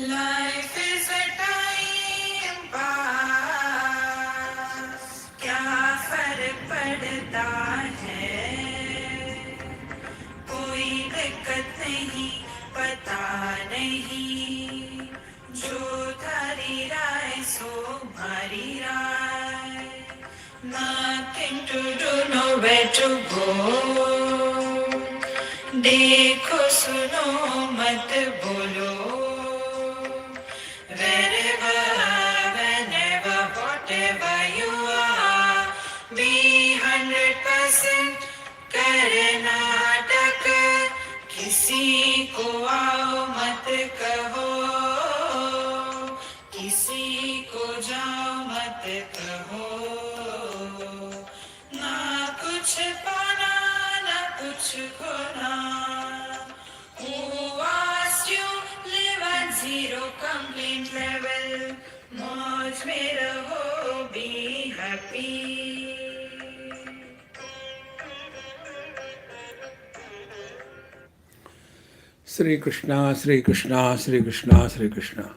Life is a time pass, क्या फर्क पड़ता है, कोई दिक्कत नहीं, पता नहीं, जो थारी राय सो भारी राय, nothing to do, nowhere to go, देखो सुनो मत बोलो, wherever, whenever, whatever you are, be 100% Karnataka, किसी को आओ मत कहो, किसी को जाओ मत कहो, ना कुछ पाना ना कुछ खोना, who asked you live at zero complaint level, मौज में रहो, be happy. Sri Krishna, Sri Krishna, Sri Krishna, Sri Krishna.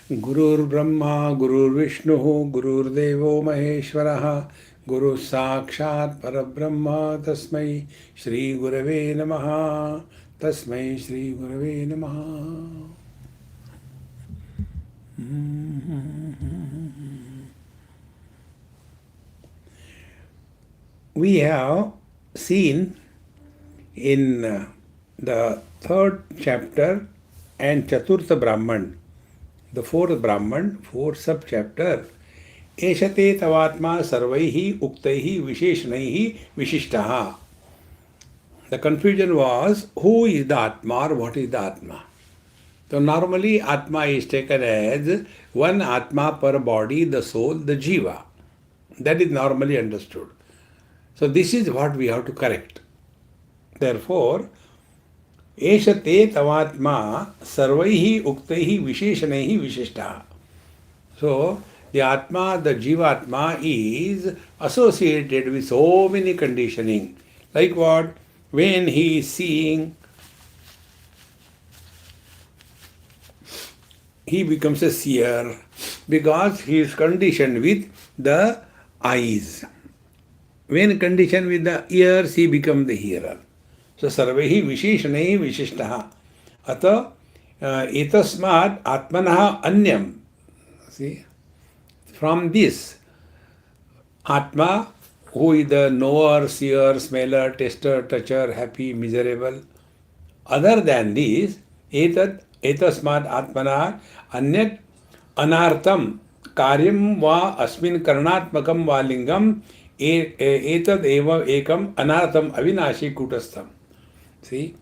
Gurur Brahma, Gurur Vishnu, Gurur Devo Maheshwaraha, Guru Sakshat Parabrahma, Tasmai Shri Gurave Namaha, Tasmai Shri Gurave Namaha. We have seen in the third chapter and Chaturtha Brahman, the fourth Brahman, fourth sub-chapter, Eshate Tavatma Sarvaihi Uktaihi Visheshanaihi Vishishtaha. The confusion was, who is the Atma or what is the Atma? So normally Atma is taken as one Atma per body, the soul, the Jiva. That is normally understood. So this is what we have to correct. Therefore, Eshate Tavatma Sarvaihi Uktaihi Visheshanaihi Vishishtaha. So, the Atma, the Jivatma is associated with so many conditioning. Like what? When he is seeing, he becomes a seer because he is conditioned with the eyes. When conditioned with the ears, he becomes the hearer. So, sarvehi visheshanaihi vishishtaha. Ata etasmat atmanaha anyam. See, from this, Atma, who is the knower, seer, smeller, tester, toucher, happy, miserable, other than this, etasmat atmanaha anyat anartam karyam va asmin karnatmakam va lingam etad eva ekam anartham avinashi kutastham. See,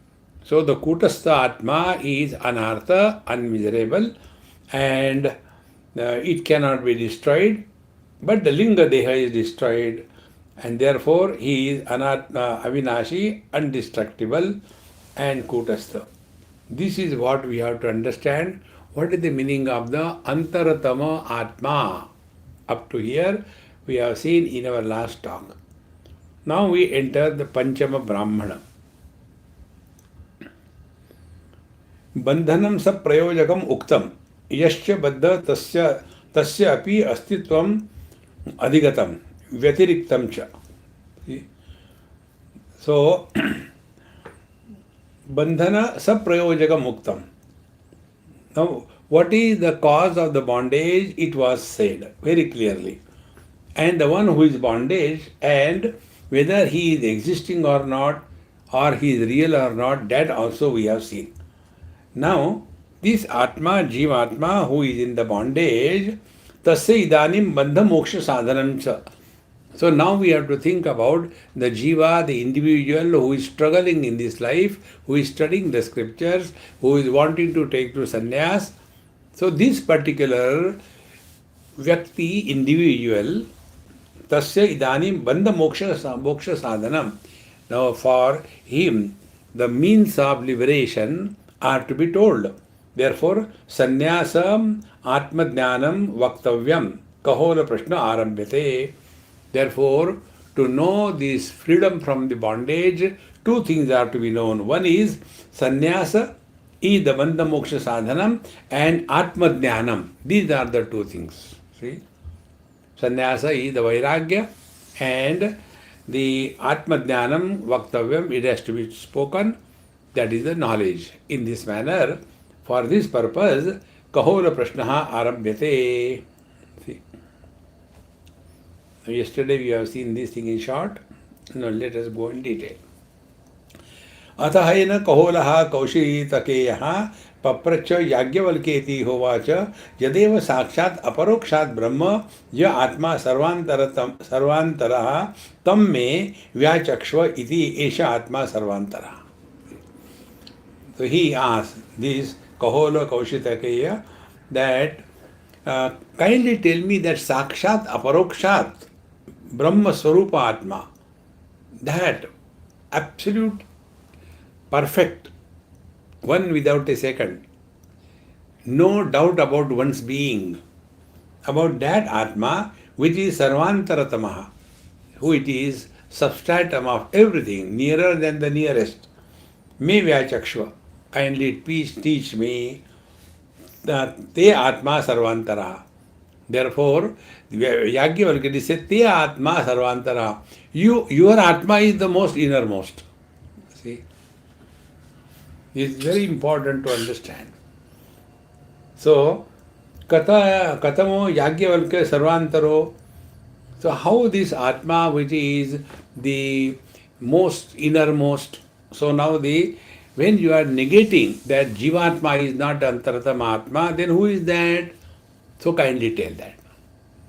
so the Kutastha Atma is anartha, unmiserable, and it cannot be destroyed, but the Linga Deha is destroyed, and therefore he is anatma, avinashi, indestructible, and Kutastha. This is what we have to understand. What is the meaning of the Antharatma Atma? Up to here, we have seen in our last talk. Now we enter the Panchama Brahmana. बंधनम सब प्रयोजकम उक्तम यश्च बद्ध तस्य तस्य अपि अस्तित्वम अधिगतम व्यतिरिक्तम च. सो बंधन सब प्रयोजकम उक्तम. Now, what is the cause of the bondage? It was said very clearly. And the one who is bondage, and whether he is existing or not, or he is real or not, that also we have seen. Now, this Atma, Jivatma, who is in the bondage, tasya idanim bandha moksha sadhanam cha. So now we have to think about the Jiva, the individual who is struggling in this life, who is studying the scriptures, who is wanting to take to sannyas. So this particular Vyakti, individual, tasya idanim bandha moksha sadhanam. Now for him, the means of liberation are to be told. Therefore, sannyasam atmadnyanam vaktavyam kahola prashna arambhyate. Therefore, to know this freedom from the bondage, two things are to be known. One is sannyasa is the Bandha Moksha Sadhanam and Atma Jnanam. These are the two things. See? Sannyasa is the Vairagya and the Atma Jnanam Vaktavyam, it has to be spoken. That is the knowledge. In this manner, for this purpose, Kahola Prashnaha Arabhyate. See? Yesterday we have seen this thing in short. Now let us go in detail. अतः न कहोलः कौशितकेयः पप्रच्छ याज्ञवल्क्येति होवाच यदेव साक्षात् अपरोक्षात् ब्रह्म य आत्मा सर्वान्तरः तं मे व्याचक्ष्व इति एष आत्मा सर्वान्तरः. So he asked this Kahola Kaushitakeya that kindly tell me that sakshat aparokshat Brahma Swarupa Atma, that absolute perfect, one without a second, no doubt about one's being, about that Atma which is Sarvantaratamaha, who it is substratum of everything, nearer than the nearest. Me Vyachakshva, kindly please teach me Te Atma Sarvantara. Therefore, Yajnavalkya said, Te Atma Sarvantara. Your Atma is the most innermost. See? It is very important to understand. So, Katamo Yajnavalkya Sarvantaro. So, how this Atma, which is the most innermost, so now when you are negating that Jivatma is not Antaratama Atma, then who is that? So kindly tell that.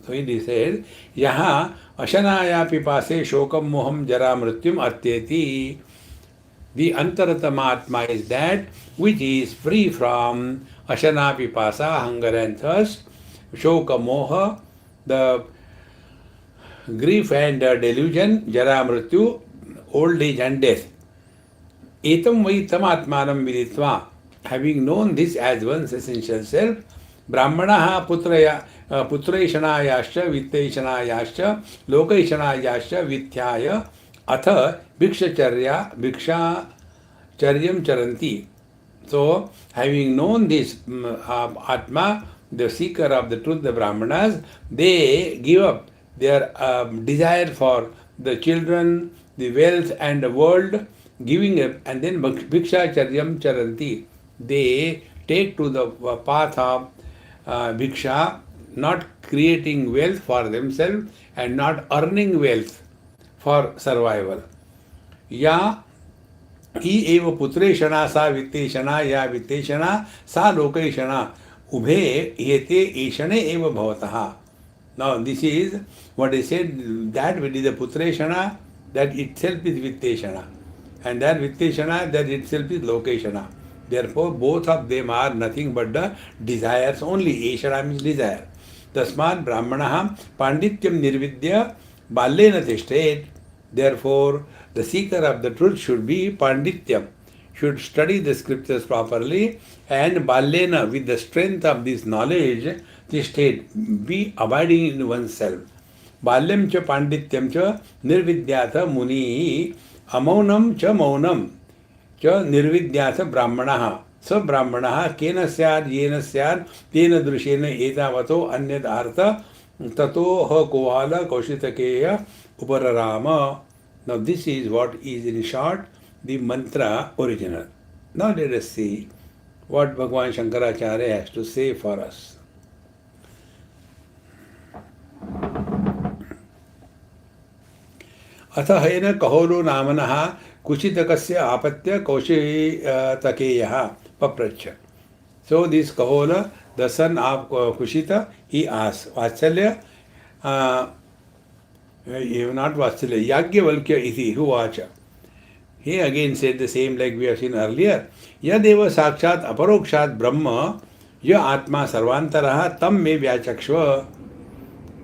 So he says, Yaha Ashanaya Pipase Shokam Moham Jara Mrityum Atyeti. The Antaratama Atma is that which is free from Ashana Pipasa, hunger and thirst, Shoka Moha, the grief and delusion, Jara Mrityu, old age and death. Etam vai tam atmanam viditva. Having known this as one's essential self, Brahmanaha putraishanayascha vittaishanayascha lokaishanayascha vithyaya atha bhikshacharyam charanti. So, having known this Atma, the seeker of the truth, the Brahmanas, they give up their desire for the children, the wealth and the world, giving up, and then bhikshacharyam charanti. They take to the path of bhiksha, not creating wealth for themselves and not earning wealth for survival. Ya hi eva putreshana sa vitteshana ya vitteshana sa lokeshana ubhe yete eshane eva bhavataha. Now this is what I said, that which is the putreshana, that itself is vitteshana. And that vitteshana, that itself is lokeshana. Therefore, both of them are nothing but the desires only. Eshana means desire. Tasmat brahmanaha pandityam nirvidya balyena tishtet. Therefore, the seeker of the truth should be pandityam, should study the scriptures properly, and balyena, with the strength of this knowledge, tishtet, be abiding in oneself. Balyam cha pandityam cha nirvidyatha muni अमौनम च मौनम च निर्विद्याथ ब्राह्मणः स ब्राह्मणः केन स्यात् येन स्यात् तेन दृशेन एतावतो अन्यदार्थ ततो ह Kowal कौशितकेय उपरराम. Now this is what is in short the mantra original. Now let us see what Bhagavan Shankaracharya has to say for us. अथ हैन कहोलो नामनः कुशितकस्य आपत्य कौशितकेयः पप्रच्छ. So this Kahola, the son of Kushita, he asked, Vatsalya, not Vatsalya, Yajnavalkya iti huvacha. He again said the same like we have seen earlier. Yadeva sakshat aparokshat brahma ya atma sarvantaraha tam me vyachakshva.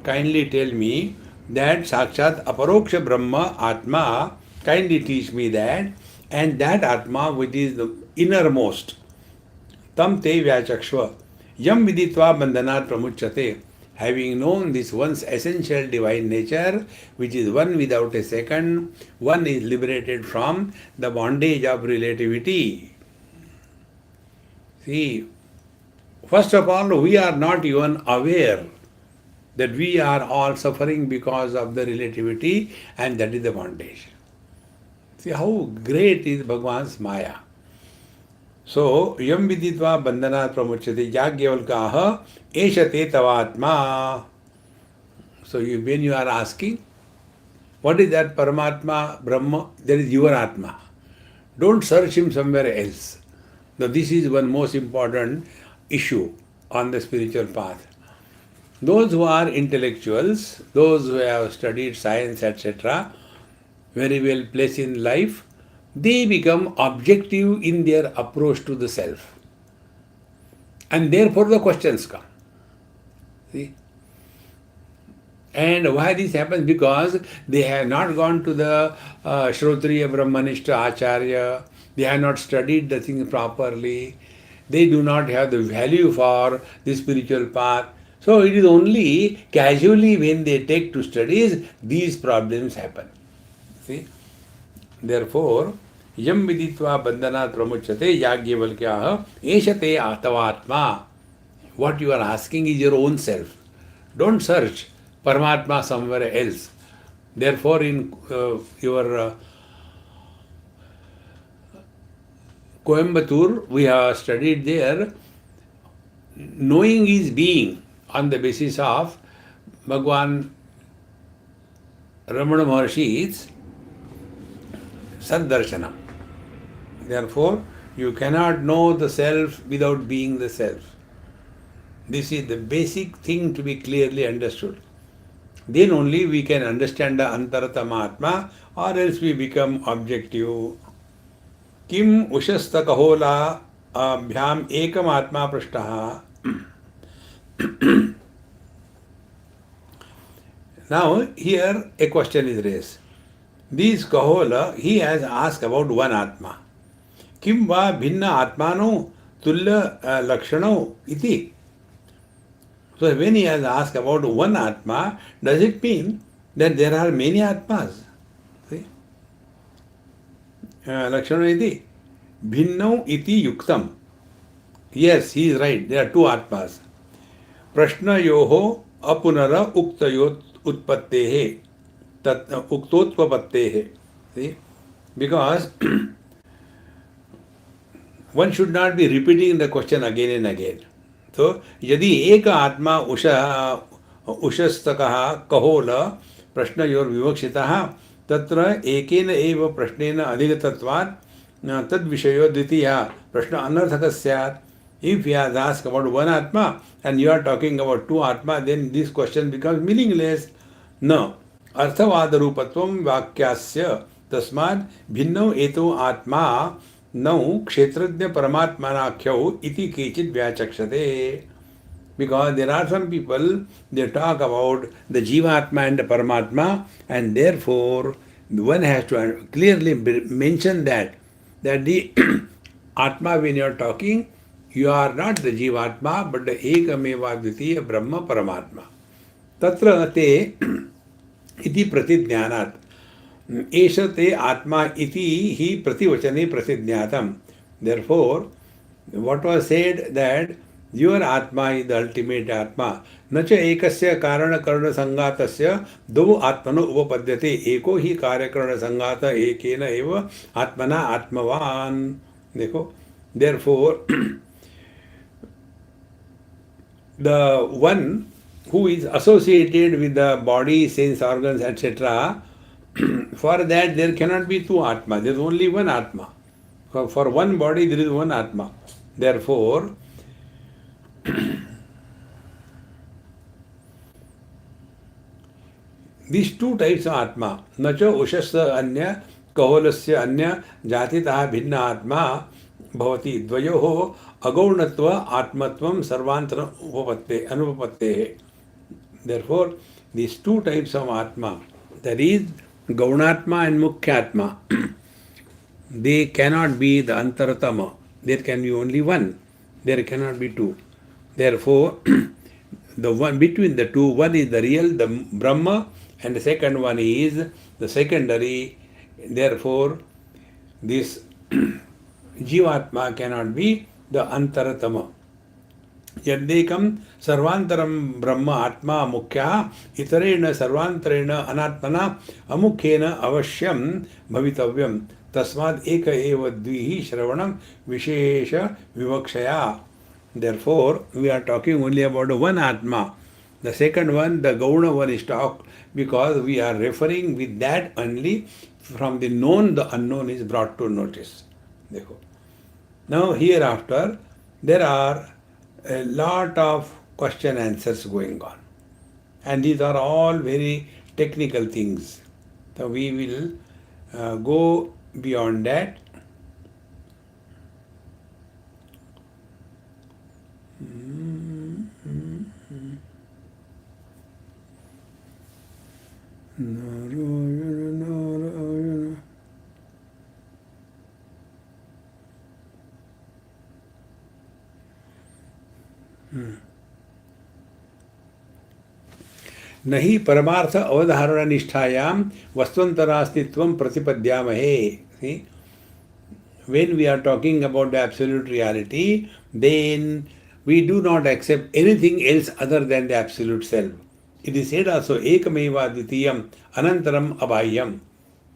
Kindly tell me that sakshat aparoksha brahma atma, kindly teach me that, and that atma which is the innermost, tam te vyachakshva yam viditva bandhanat pramuchyate. Having known this one's essential divine nature, which is one without a second, one is liberated from the bondage of relativity. See, first of all, we are not even aware that we are all suffering because of the relativity, and that is the foundation. See how great is Bhagwan's Maya. So, yam viditva bandhanat pramuchyate yagyavalkaha eshate tavatma. So, when you are asking, what is that Paramatma, Brahma? That is your Atma. Don't search him somewhere else. Now, this is one most important issue on the spiritual path. Those who are intellectuals, those who have studied science, etc., very well placed in life, they become objective in their approach to the self. And therefore the questions come. See? And why this happens? Because they have not gone to the Shrotriya Brahmanishta Acharya, they have not studied the thing properly, they do not have the value for the spiritual path. So it is only casually when they take to studies, these problems happen. See? Therefore, yam viditva bandhanat pramuchyate yagyavalkyaha eshate atavatma. What you are asking is your own self. Don't search Paramatma somewhere else. Therefore, in your Coimbatore, we have studied there, knowing is being on the basis of Bhagwan Ramana Maharshi's Saddarshanam. Therefore, you cannot know the self without being the self. This is the basic thing to be clearly understood. Then only we can understand the Antharatma, or else we become objective. Kim ushastakahola abhyam ekam atma prashtaha. Now, here a question is raised. This Kahola, he has asked about one Atma. Kim va bhinna atmano tulya lakshano iti. So when he has asked about one Atma, does it mean that there are many Atmas? See? Lakshano iti. Bhinnau iti yuktam. Yes, he is right. There are two Atmas. Prashna yoho apunara uktayot utpattehe. Uktotpapattehe. See? Because one should not be repeating the question again and again. So, यदि एक आत्मा उषस्तकः कहोल प्रश्नयोर विवक्षितः तत्र एकेन एव प्रश्नेन अधिगतत्वात् तद्विषयो द्वितीयः प्रश्न अनर्थकः स्यात्. If he has asked about one Atma and you are talking about two Atma, then this question becomes meaningless. No. अर्थवाद रूपत्वं वाक्यास्य तस्मात् भिन्नो एतो आत्मा नौ क्षेत्रज्ञ परमात्मनाख्यौ इति केचित् व्याचक्षते. Because there are some people, they talk about the Jivatma and the Paramatma, and therefore one has to clearly mention that the Atma, when you are talking, you are not the Jivatma, but the Ekameva Dvitiya Brahma Paramatma. Tatra te iti pratijnanat. Esha te atma iti hi prativachane pratijnatam. Therefore, what was said that your atma is the ultimate atma. Nacha ekasya karana karana sangatasya do atmano upapadyate. Eko hi karya karana sangata ekena eva atmana atmavan. Dekho. Therefore, the one who is associated with the body, sense organs, etc., for that there cannot be two Atma. There is only one Atma. For one body there is one Atma. Therefore, these two types of Atma, nacha ushasya anya, kaholasya anya, jatitah bhinna Atma, bhavati dvayoho agaunatva atmatvam sarvantara anupapatte. Therefore, these two types of Atma, that is Gaunatma and Mukhyatma, they cannot be the Antharatma. There can be only one. There cannot be two. Therefore, the one between the two, one is the real, the Brahma, and the second one is the secondary. Therefore, this Jivatma cannot be the Antaratma. यद्देकं सर्वांतरं ब्रह्म आत्मा मुख्यः इतरेण सर्वांतरेण अनात्मना अमुख्येन अवश्यं भवितव्यं तस्माद् एक एव द्विः श्रवणं विशेष विवक्षया. Therefore, we are talking only about one Atma. The second one, the Gauna one, is talked because we are referring with that only. From the known, the unknown is brought to notice. Now, hereafter, there are a lot of question answers going on. And these are all very technical things. So, we will go beyond that. Narayana, Narayana. नहीं परमार्थ अवधारण निष्ठायाम वस्तुंतरास्तित्वम प्रतिपद्यामहे. See, when we are talking about the absolute reality, then we do not accept anything else other than the absolute self. It is said also, ekameva dvitiyam anantaram abhayyam.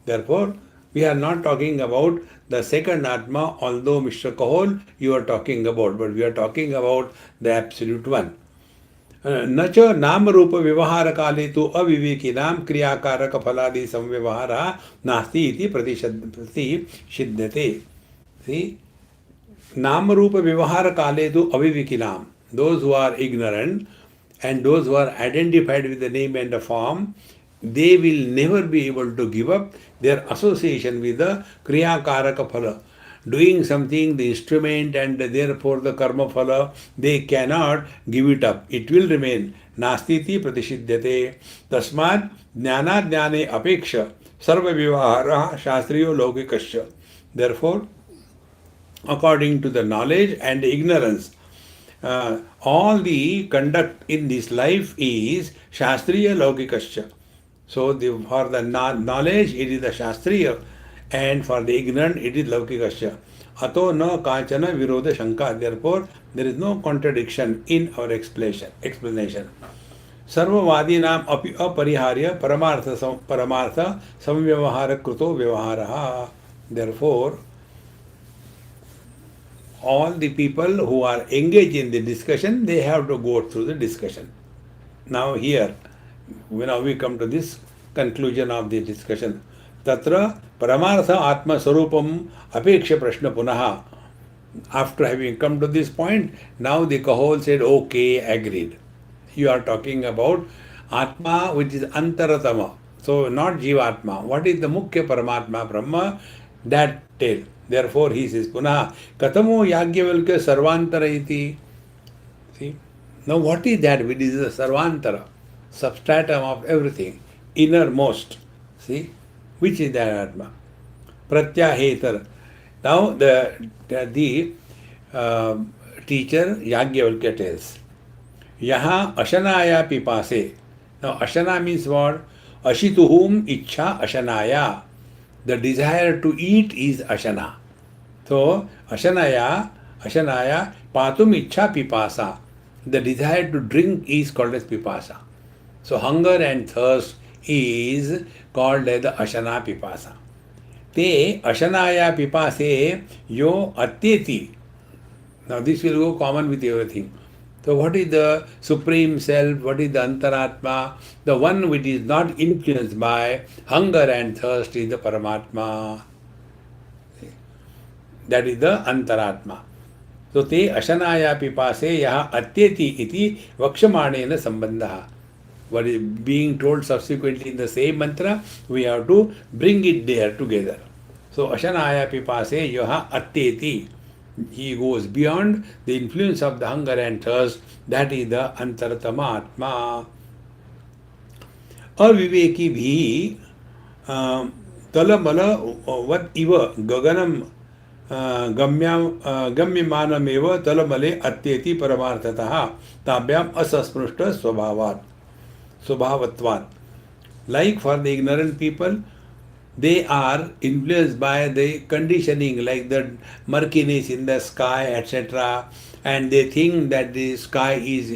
Therefore, we are not talking about the second Atma, although Mr. Kahol you are talking about, but we are talking about the absolute one. न च नाम रूप व्यवहार काले तो अविवेकिनां क्रियाकारक फलादि संव्यवहारः नास्ति इति प्रतिषिध्यते. See, नाम रूप व्यवहार काले तो अविवेकिनां, those who are ignorant and those who are identified with the name and the form, they will never be able to give up their association with the kriya karaka phala. Doing something, the instrument and therefore the karma phala, they cannot give it up. It will remain. Nastiti pratishidyate. Tasmad jnana jnane apeksha sarva vivahara shastriyo laukikasya. Therefore, according to the knowledge and the ignorance, all the conduct in this life is shastriya laukikasya. So, for the knowledge, it is the shastriya, and for the ignorant, it is laukikasya. Ato na kachana virodha shanka. Therefore, there is no contradiction in our explanation. Sarvavadinam api apariharya paramartha samvyavahara kruto vyavaharaha. Therefore, all the people who are engaged in the discussion, they have to go through the discussion. Now here, we come to this conclusion of the discussion. Tatra paramartha atma sarupam apeksha prashna punaha. After having come to this point, now the Kahol said, okay, agreed. You are talking about Atma, which is Antaratma. So not Jivatma. What is the Mukhya Paramatma Brahma? That tale. Therefore he says, Punaha, Katamo Yagyavalkya Sarvantara iti. See? Now what is that which is the Sarvantara? Substratum of everything. Innermost. See? Which is that Atma? Pratyahetar. Now the teacher Yagyavalkya tells, Yaha Ashanaya Pipase. Now Ashana means what? Ashituhum Ichha Ashanaya. The desire to eat is Ashana. So Ashanaya Patum Ichha Pipasa. The desire to drink is called as Pipasa. So hunger and thirst is called as the Ashana Pipasa. Te Ashanaya Pipase yo atyeti. Now this will go common with everything. So what is the Supreme Self? What is the Antaratma? The one which is not influenced by hunger and thirst is the Paramatma. That is the Antaratma. So te Ashanaya Pipase yaha atyeti iti vakshamanena sambandha. What is being told subsequently in the same mantra, we have to bring it there together. So Ashanaya Pipase yaha atyeti. He goes beyond the influence of the hunger and thirst. That is the Antaratma Atma. Aviveki bhi talamala vat iva gaganam gamyamanam eva talamale atyeti paramarthataha tabyam asasprishta swabhavatvat. Like for the ignorant people, they are influenced by the conditioning like the murkiness in the sky, etc. And they think that the sky is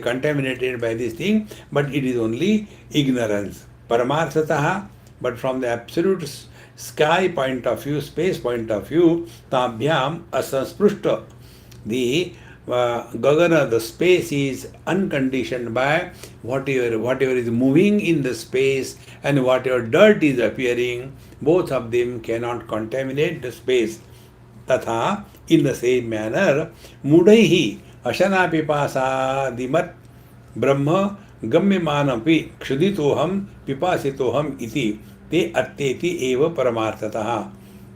contaminated by this thing, but it is only ignorance. Paramarthataha, but from the absolute sky point of view, space point of view, tabhyam asasprushta. The Gagana, the space is unconditioned by whatever is moving in the space and whatever dirt is appearing, both of them cannot contaminate the space. Tatha, in the same manner, mudaihi ashana pipasa dimat brahma gamyamanapi kshuditoham pipasitoham iti te atteti eva paramarthatah.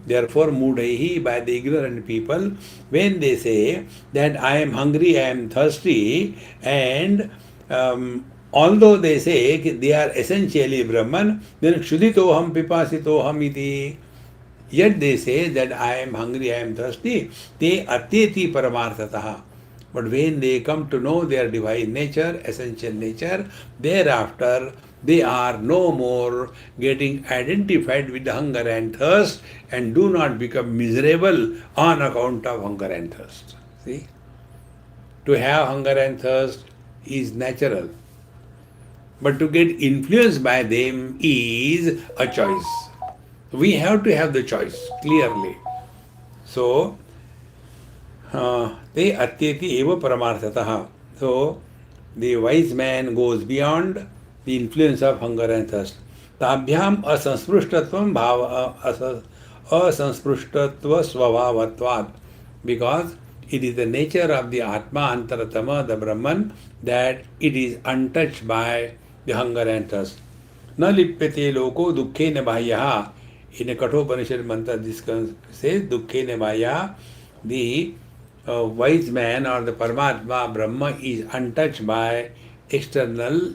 Therefore, mudaihi, by the ignorant people, when they say that I am hungry, I am thirsty, and although they say they are essentially Brahman, then kshuditoham pipasitoham iti. Yet they say that I am hungry, I am thirsty. Te atyeti paramarthatah. But when they come to know their divine nature, essential nature, thereafter they are no more getting identified with the hunger and thirst and do not become miserable on account of hunger and thirst. See? To have hunger and thirst is natural. But to get influenced by them is a choice. We have to have the choice, clearly. So, te atyeti eva paramarthatah. So, the wise man goes beyond the influence of hunger and thirst. Tabhyam asansprushtatvam asansprushtatva svabhavatvat. Because it is the nature of the Atma Antaratma, the Brahman, that it is untouched by the hunger and thirst. Na lipyate loko dukkhena bhayyaha. In a Kathopanishad mantra, this says, dukkhena bhayyaha. The wise man or the Paramatma, Brahma, is untouched by external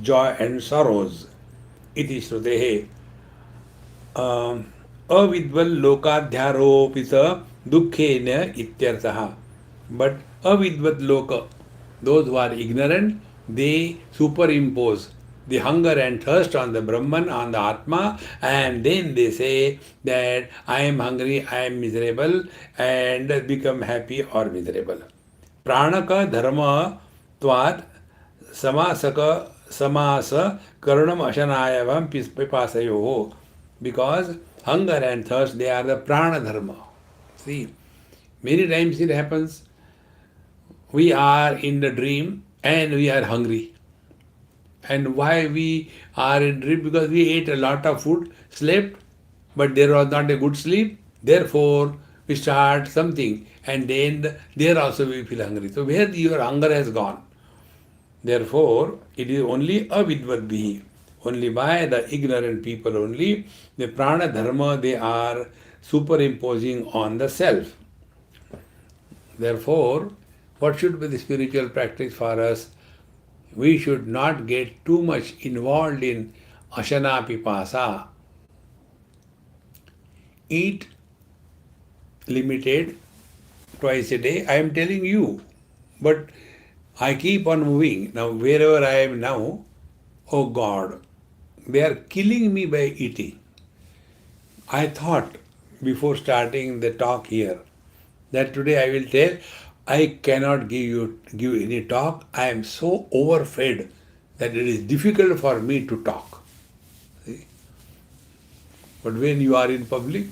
joy and sorrows. Iti shrutehe. Avidval lokadhyaropita dukkhena ityarthaha. But avidvat loka, those who are ignorant, they superimpose the hunger and thirst on the Brahman, on the Atma, and then they say that I am hungry, I am miserable, and become happy or miserable. Pranaka dharma tvat samasa karanam ashanayavam pipasayo. Because hunger and thirst, they are the prana dharma. See, many times it happens, we are in the dream and we are hungry. And why we are in dream? Because we ate a lot of food, slept, but there was not a good sleep. Therefore, we start something, and then there also we feel hungry. So where your hunger has gone? Therefore, it is only avidvadbihi. Only by the ignorant people only, the prana dharma they are superimposing on the self. Therefore, what should be the spiritual practice for us? We should not get too much involved in ashana pipasa. Eat limited twice a day. I am telling you. But I keep on moving. Now, wherever I am now, oh God, they are killing me by eating. I thought before starting the talk here that today I will tell, I cannot give any talk. I am so overfed that it is difficult for me to talk. See? But when you are in public,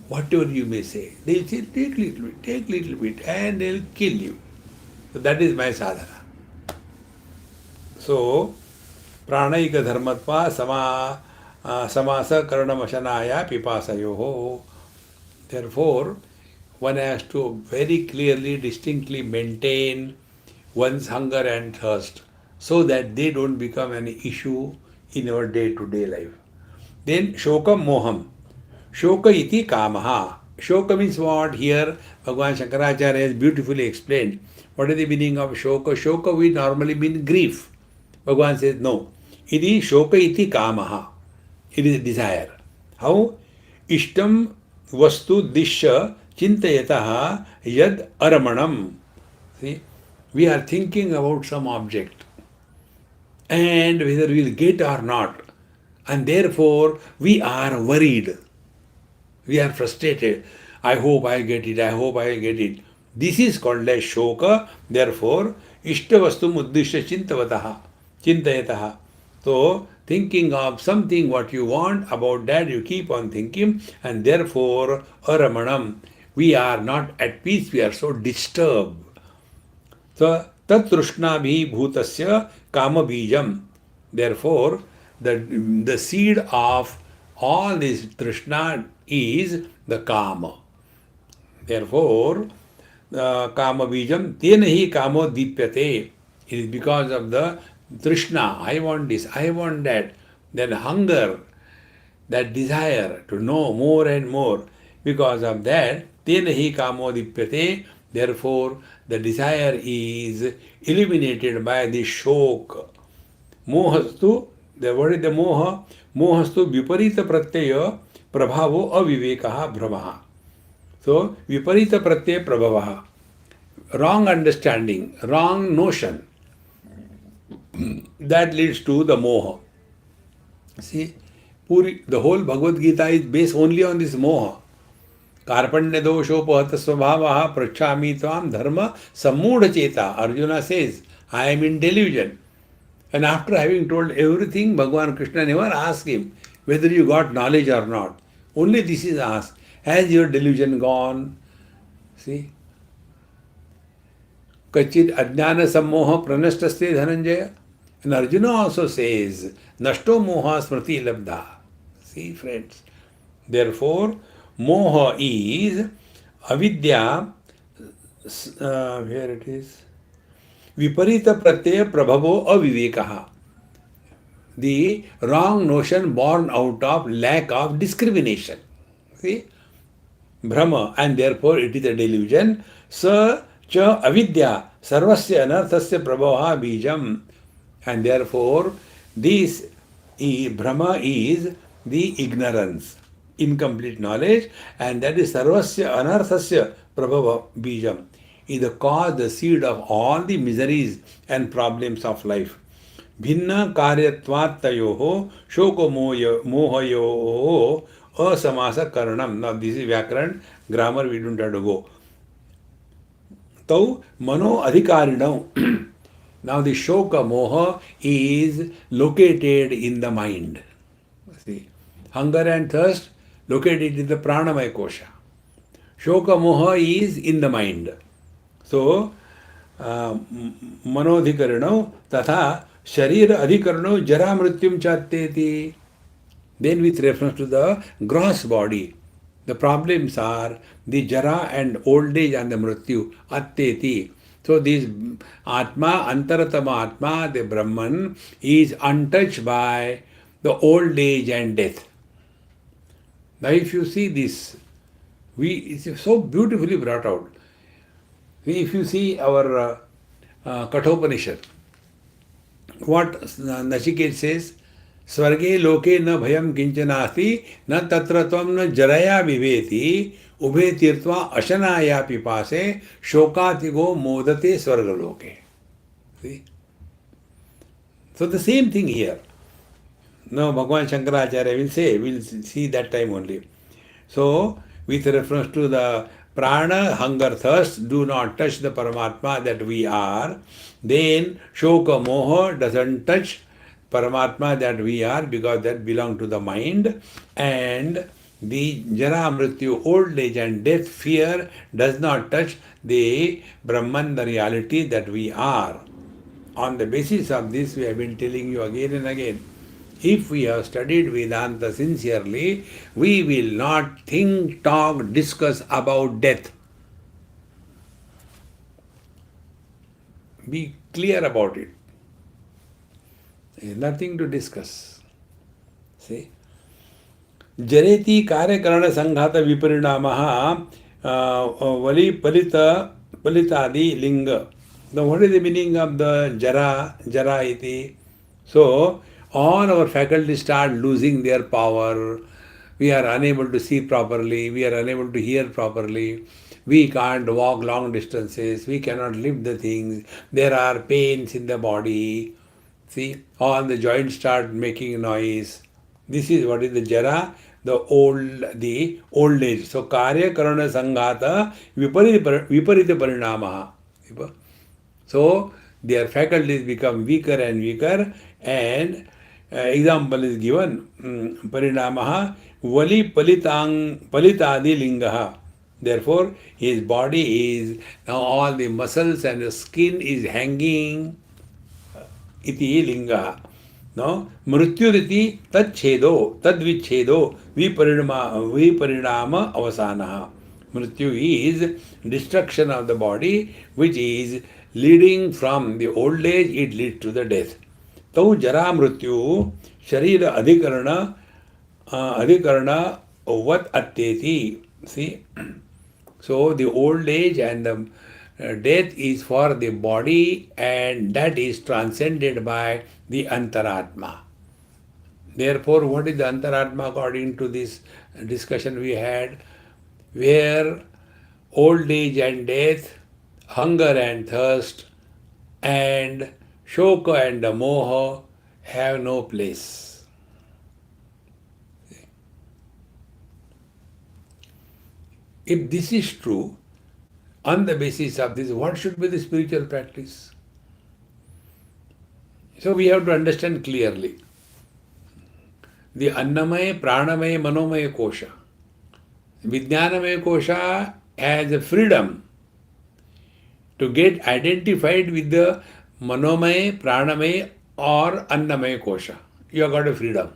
whatever you may say, they will say, take little bit, and they will kill you. So that is my sadhana. So, pranaika dharmatva samasa karanamashanaya pipasayoho. Therefore, one has to very clearly, distinctly maintain one's hunger and thirst so that they don't become an issue in our day-to-day life. Then shoka moham. Shoka iti kamaha. Shoka means what? Here Bhagavan Shankaracharya has beautifully explained. What is the meaning of shoka? Shoka we normally mean grief. Bhagavan says no. Iti shoka iti kamaha. It is desire. How? Ishtam vastu dishya chintayataha yad aramanam. See, we are thinking about some object and whether we will get or not. And therefore, we are worried. We are frustrated. I hope I get it. I hope I get it. This is called as shoka. Therefore, ishtavastum uddishya chintayataha. So, thinking of something what you want, about that you keep on thinking, and therefore, aramanam. We are not at peace. We are so disturbed. So, tat trushnabhi bhutasya kama bijam. Therefore, the seed of all this trishna is the kama. Therefore, kama bijam tena hi kamo dipyate. It is because of the trishna. I want this, I want that. Then hunger, that desire to know more and more. Because of that, tena hi kamo dipyate. Therefore, the desire is eliminated by the shok. Mohastu, what is the moha? Mohastu viparita pratyaya prabhavo avivekaha brahmaha. So, viparita pratyaya prabhavaha. Wrong understanding, wrong notion. That leads to the moha. See, the whole Bhagavad Gita is based only on this moha. Karpanya doshopahat svabhavaha prachami tvam dharma sammudha cheta. Arjuna says, I am in delusion. And after having told everything, Bhagavan Krishna never asked him whether you got knowledge or not. Only this is asked. Has your delusion gone? See? Kachit ajnana sammoha pranashtaste dhananjaya. And Arjuna also says, Nashto moha smriti labdha. See, friends. Therefore, moha is avidya, where it is? Viparita pratyaya prabhavo avivekaha. The wrong notion born out of lack of discrimination. See? Brahma, and therefore it is a delusion. Sa cha avidya sarvasya anarthasya prabhava bijam. And therefore this Brahma is the ignorance, incomplete knowledge, and that is sarvasya anarthasya prabhava bijam. Is the cause, the seed of all the miseries and problems of life. Bhinna karyatvat shoko mohayo asamasa karanam. Now this is Vyakaran, grammar we don't have to go. Tau mano adhikarinam. Now the shoka moha is located in the mind. See, hunger and thirst located in the pranamaya kosha. Shoka moha is in the mind. So, manodhikarano tatha sharira adhikarano jara mrityum chatteti. Then with reference to the gross body, the problems are the jara and old age and the mrityu, atteti. So this Atma, Antaratma Atma, the Brahman, is untouched by the old age and death. Now if you see this, it's so beautifully brought out. If you see our Kathopanishad, what Nachiket says, Swarge loke na bhayam kinchanasti, na tatra tvam na jaraya viveti, ubhe tirtva ashanaya pipase, shokatigo modate swargaloke. See? So the same thing here. Now Bhagavan Shankaracharya will say, we'll see that time only. So, with reference to the prana, hunger, thirst, do not touch the Paramatma that we are. Then Shoka Moha doesn't touch Paramatma that we are, because that belongs to the mind. And the Jara Mrityu, old age and death, fear does not touch the Brahman, the reality that we are. On the basis of this, we have been telling you again and again, if we have studied Vedanta sincerely, we will not think, talk, discuss about death. Be clear about it. There is nothing to discuss. See? Jareti karyakarana sanghata viparinamaha vali palitadi linga. Now what is the meaning of the jara iti? So, all our faculties start losing their power. We are unable to see properly. We are unable to hear properly. We can't walk long distances. We cannot lift the things. There are pains in the body. See, all the joints start making noise. This is what is the jara, the old age. So karya karana sanghata viparita parinamaha. So their faculties become weaker and weaker, and example is given, parinamaha vali palitadi lingaha. Therefore, his body is now all the muscles and the skin is hanging. Iti linga. No? Mrityuriti tadchedo, tadvichedo, viparinama avasanaha. Mrityu is destruction of the body, which is leading from the old age, it leads to the death. Tau jara mrityu sharira adhikarana vat atteti. See? So the old age and the death is for the body, and that is transcended by the Antharatma. Therefore, what is the Antharatma according to this discussion we had? Where old age and death, hunger and thirst, and shoka and moha have no place. If this is true, on the basis of this, what should be the spiritual practice? So we have to understand clearly. The Annamaya, Pranamaya, Manomaya Kosha. Vijnanamaya Kosha has a freedom to get identified with the Manomaya, Pranamaya or Annamaya Kosha. You have got a freedom.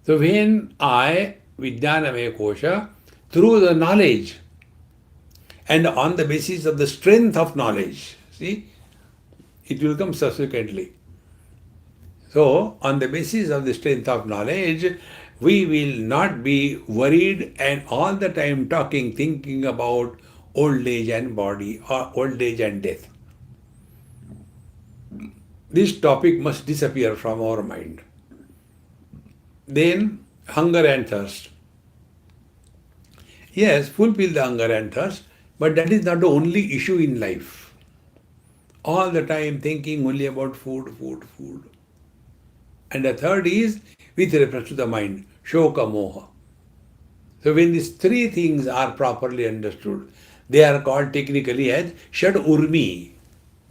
So when I, Vijnanamaya Kosha, through the knowledge and on the basis of the strength of knowledge, see, it will come subsequently. So, on the basis of the strength of knowledge, we will not be worried and all the time talking, thinking about old age and body or old age and death. This topic must disappear from our mind. Then, hunger and thirst. Yes, fulfill the hunger and thirst, but that is not the only issue in life. All the time thinking only about food, food, food. And the third is with reference to the mind, shoka moha. So when these three things are properly understood, they are called technically as shad urmi.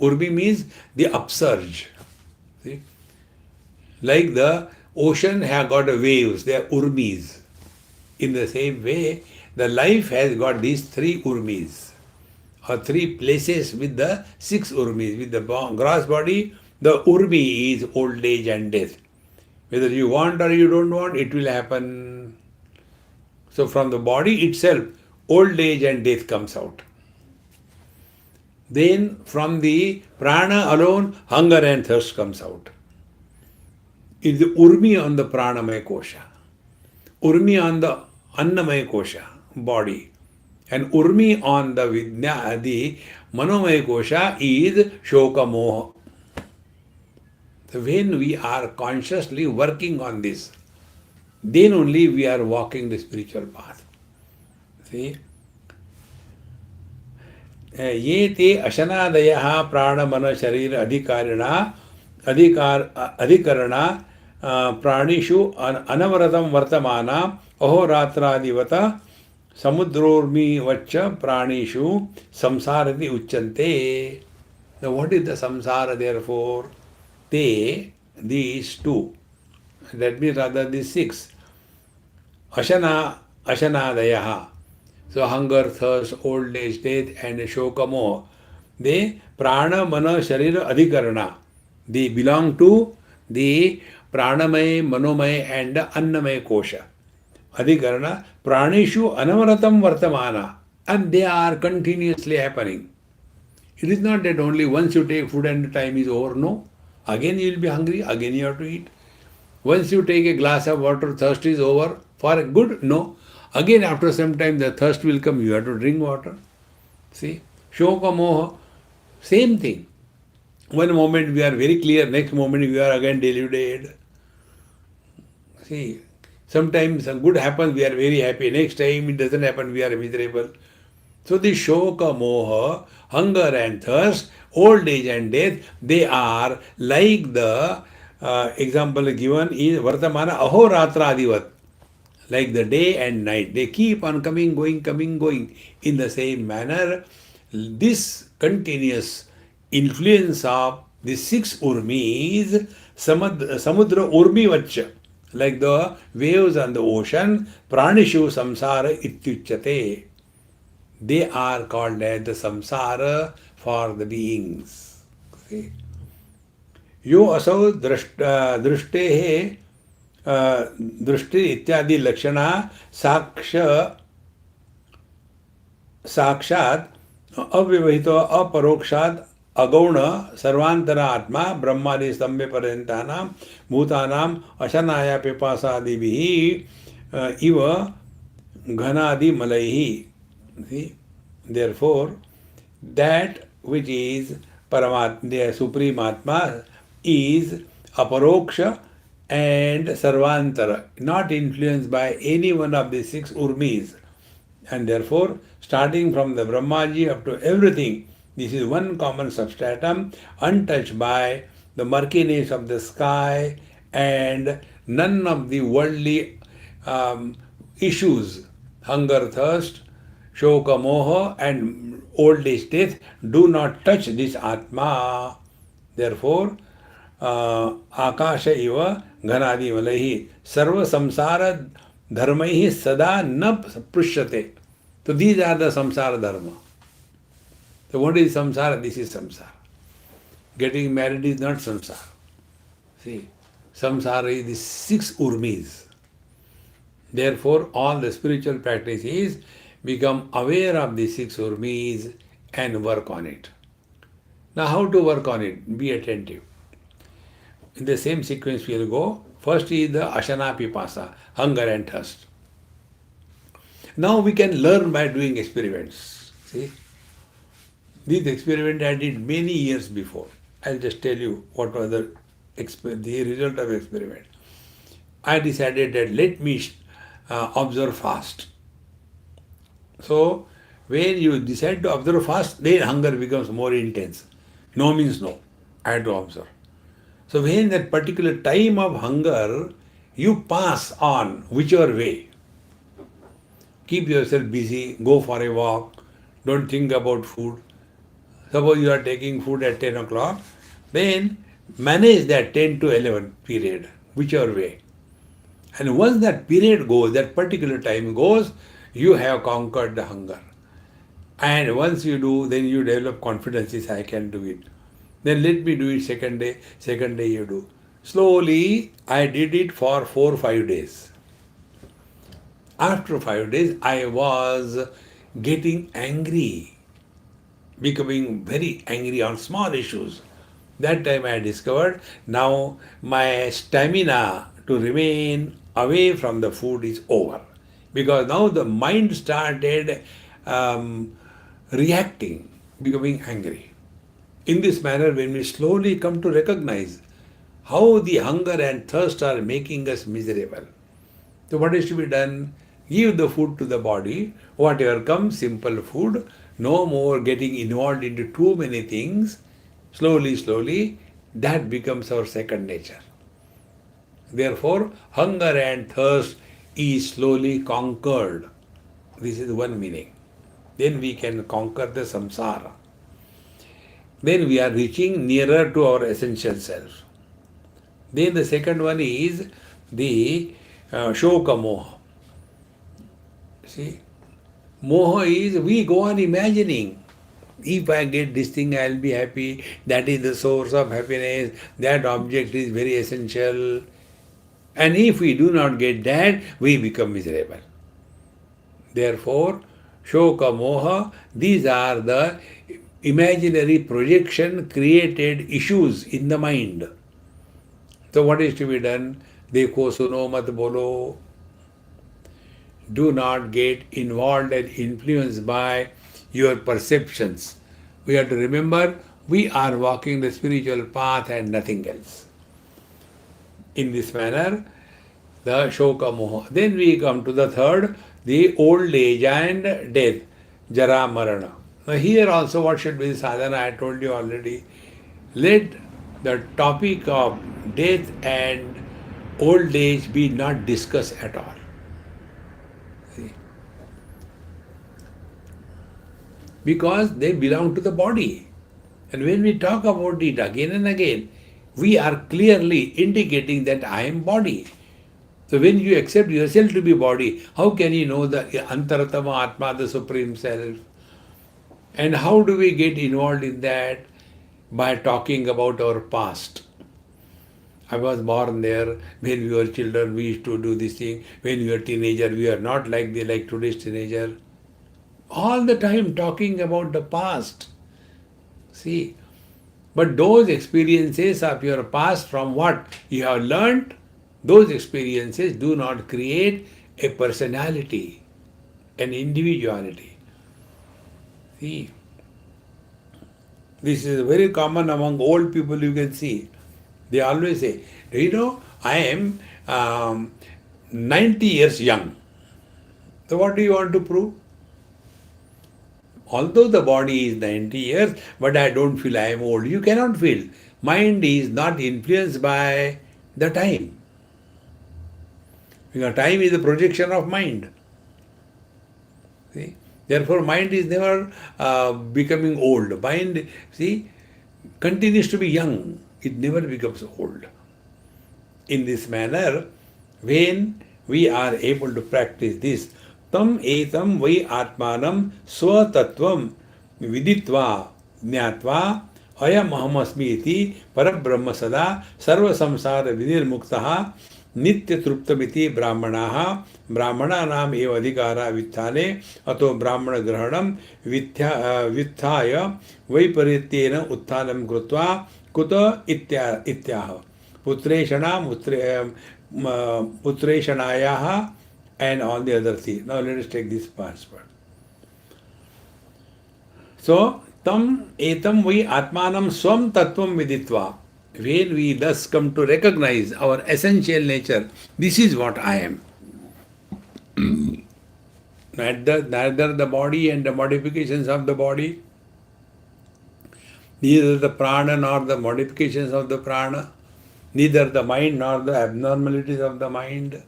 Urmi means the upsurge. See? Like the ocean have got waves, they are urmis. In the same way, the life has got these three urmis, or three places with the six urmis. With the gross body, the urmi is old age and death. Whether you want or you don't want, it will happen. So from the body itself, old age and death comes out. Then from the prana alone, hunger and thirst comes out. It's the urmi on the pranamaya kosha, urmi on the annamaya kosha, body, and urmi on the manomaya kosha is shoka moha. So when we are consciously working on this, then only we are walking the spiritual path. See? Ye te ashanadayaha prana mana sharira adhikarana pranishu anavaratam vartamana ahoratradivata samudrormi vacha pranishu samsarati uchante. Now what is the samsara therefore? These two, that means rather these six, ashanadayaha, so hunger, thirst, old age, death and shoka moha, they prana, mana, sharira, adhikarana, they belong to the pranamaya, manomaya and annamaya kosha. Adhikarana, pranishu anavaratam vartamana, and they are continuously happening. It is not that only once you take food and the time is over, no. Again you will be hungry, again you have to eat. Once you take a glass of water, thirst is over. For good, no. Again after some time the thirst will come, you have to drink water. See? Shoka moha, same thing. One moment we are very clear, next moment we are again deluded. See? Sometimes good happens, we are very happy. Next time it doesn't happen, we are miserable. So the shoka moha, hunger and thirst, old age and death, they are like the example given is Vartamana Ahoratra Adivat. Like the day and night, they keep on coming, going. In the same manner, this continuous influence of the six urmis, samudra urmi vacha, like the waves on the ocean, pranishu samsara ityuchate. They are called as the samsara for the beings. See? यो असौ दृष्टे दृष्टि इत्यादि लक्षणा साक्षात अव्यवहित अपरोक्षात अगौण सर्वांतर आत्मा ब्रह्मादि स्तंभे पर्यंतानां भूतानां अशनाया पिपासादिभिः इव घनादि मलैः. Therefore, that which is Paramatma, the Supreme Atma, is aparoksha and sarvantara, not influenced by any one of the six urmis. And therefore, starting from the Brahmaji up to everything, this is one common substratum, untouched by the murkiness of the sky and none of the worldly issues, hunger, thirst, shoka, moha, and old age death do not touch this Atma. Therefore, Akasha iva ghanadi malaihi sarva samsara dharmaihi sada na prushyate. So these are the samsara dharma. So what is samsara? This is samsara. Getting married is not samsara. See, samsara is the six urmis. Therefore, all the spiritual practice is become aware of the six urmis and work on it. Now, how to work on it? Be attentive. In the same sequence we will go. First is the ashana pipasa, hunger and thirst. Now we can learn by doing experiments. See, this experiment I did many years before. I'll just tell you what was the result of experiment. I decided that let me observe fast. So, when you decide to observe fast, then hunger becomes more intense. No means no. I had to observe. So, when that particular time of hunger, you pass on whichever way. Keep yourself busy, go for a walk, don't think about food. Suppose you are taking food at 10 o'clock, then manage that 10 to 11 period, whichever way. And once that period goes, that particular time goes, you have conquered the hunger. And once you do, then you develop confidence, yes, I can do it. Then let me do it second day you do. Slowly, I did it for 4 or 5 days. After 5 days, I was getting angry, becoming very angry on small issues. That time I discovered now my stamina to remain away from the food is over. Because now the mind started reacting, becoming angry. In this manner, when we slowly come to recognize how the hunger and thirst are making us miserable. So what is to be done? Give the food to the body, whatever comes, simple food, no more getting involved into too many things. Slowly, that becomes our second nature. Therefore, hunger and thirst is slowly conquered. This is one meaning. Then we can conquer the samsara. Then we are reaching nearer to our essential self. Then the second one is the shoka moha. See, moha is we go on imagining. If I get this thing, I will be happy. That is the source of happiness. That object is very essential. And if we do not get that, we become miserable. Therefore, shoka moha, these are the imaginary projection created issues in the mind. So what is to be done? Dekho suno mat bolo. Do not get involved and influenced by your perceptions. We have to remember we are walking the spiritual path and nothing else. In this manner, the shoka moha. Then we come to the third, the old age and death, jara marana. Now here also what should be the sadhana? I told you already. Let the topic of death and old age be not discussed at all. See? Because they belong to the body. And when we talk about it again and again, we are clearly indicating that I am body. So when you accept yourself to be body, how can you know the Antharatma Atma, the Supreme Self? And how do we get involved in that? By talking about our past. I was born there. When we were children, we used to do this thing. When we were teenager, we are not like today's teenager. All the time talking about the past. See, but those experiences of your past from what you have learned, those experiences do not create a personality, an individuality. See, this is very common among old people, you can see. They always say, I am 90 years young. So what do you want to prove? Although the body is 90 years, but I don't feel I am old. You cannot feel. Mind is not influenced by the time. Because time is a projection of mind. See? Therefore, mind is never becoming old. Mind, see, continues to be young. It never becomes old. In this manner, when we are able to practice this, tam etam vai atmanam swatattvam viditva jnatva ayam ahamasmi iti parabrahma sada sarva samsara vinirmuktaha nitya truptamiti brahmanaha brahmananam eva adhikara vitthane ato brahmana grahanam vitthaya vaiparityena utthanam krutva kuta ityaha Putreshanayaha and all the other things. Now let us take this password. So, tam etam vai atmanam swam tattvam viditva. When we thus come to recognize our essential nature, this is what I am. Neither the body and the modifications of the body, neither the prana nor the modifications of the prana, neither the mind nor the abnormalities of the mind,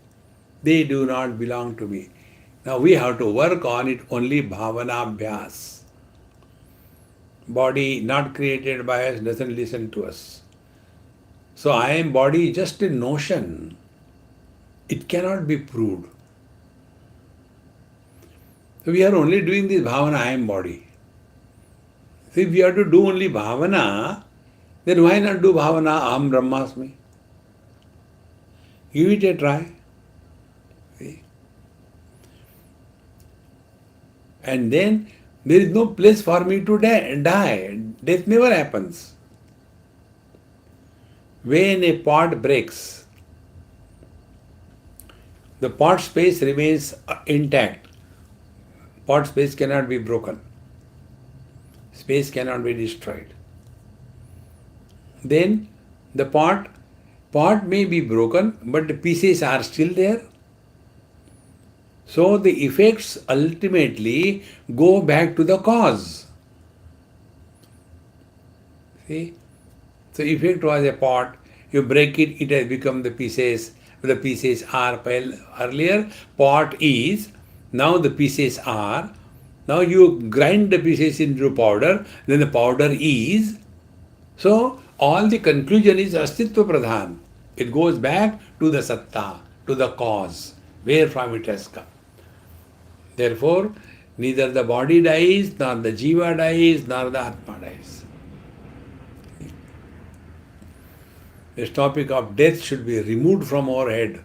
they do not belong to me. Now we have to work on it only bhavana abhyas. Body not created by us doesn't listen to us. So I am body is just a notion. It cannot be proved. So we are only doing this bhavana, I am body. So if we have to do only bhavana, then why not do bhavana, aham brahmasmi? Give it a try. See? And then there is no place for me to die. Death never happens. When a pot breaks, the pot space remains intact. Pot space cannot be broken. Space cannot be destroyed. Then the pot may be broken, but the pieces are still there. So the effects ultimately go back to the cause. See? So effect was a pot, you break it, it has become the pieces. The pieces are earlier, pot is, now the pieces are. Now you grind the pieces into powder, then the powder is. So all the conclusion is astitva pradhan. It goes back to the satta, to the cause, where from it has come. Therefore, neither the body dies, nor the jiva dies, nor the atma dies. This topic of death should be removed from our head.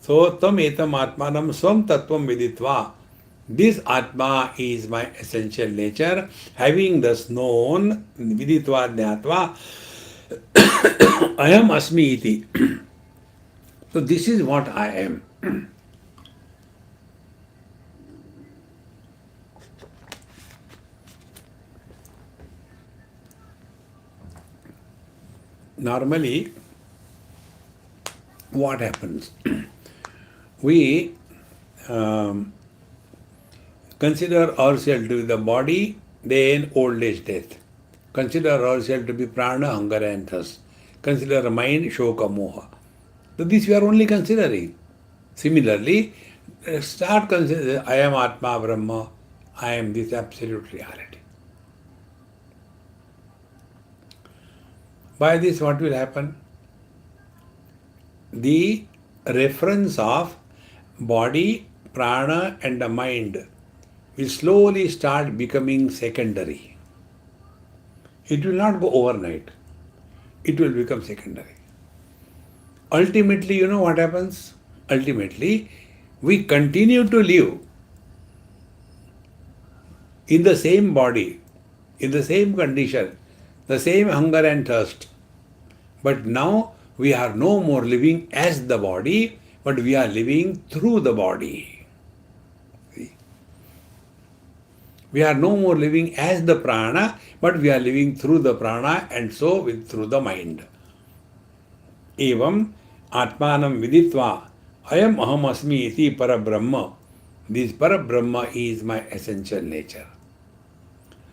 So, tam etam atmanam swam tattvam viditva. This Atma is my essential nature. Having thus known, viditva jnatva, ayam asmi iti. So this is what I am. Normally, what happens? We consider ourselves to be the body, then old age death. Consider ourselves to be prana, hunger and thirst. Consider mind, shoka, moha. So this we are only considering. Similarly, start considering, I am Atma Brahma, I am this absolute reality. By this what will happen? The reference of body, prana and the mind will slowly start becoming secondary. It will not go overnight. It will become secondary. Ultimately, you know what happens? Ultimately, we continue to live in the same body, in the same condition, the same hunger and thirst. But now we are no more living as the body, but we are living through the body. See? We are no more living as the prana, but we are living through the prana and so through the mind. Evam Atmanam Viditva Ayam Aham Asmi Iti Parabrahma. This Parabrahma is my essential nature.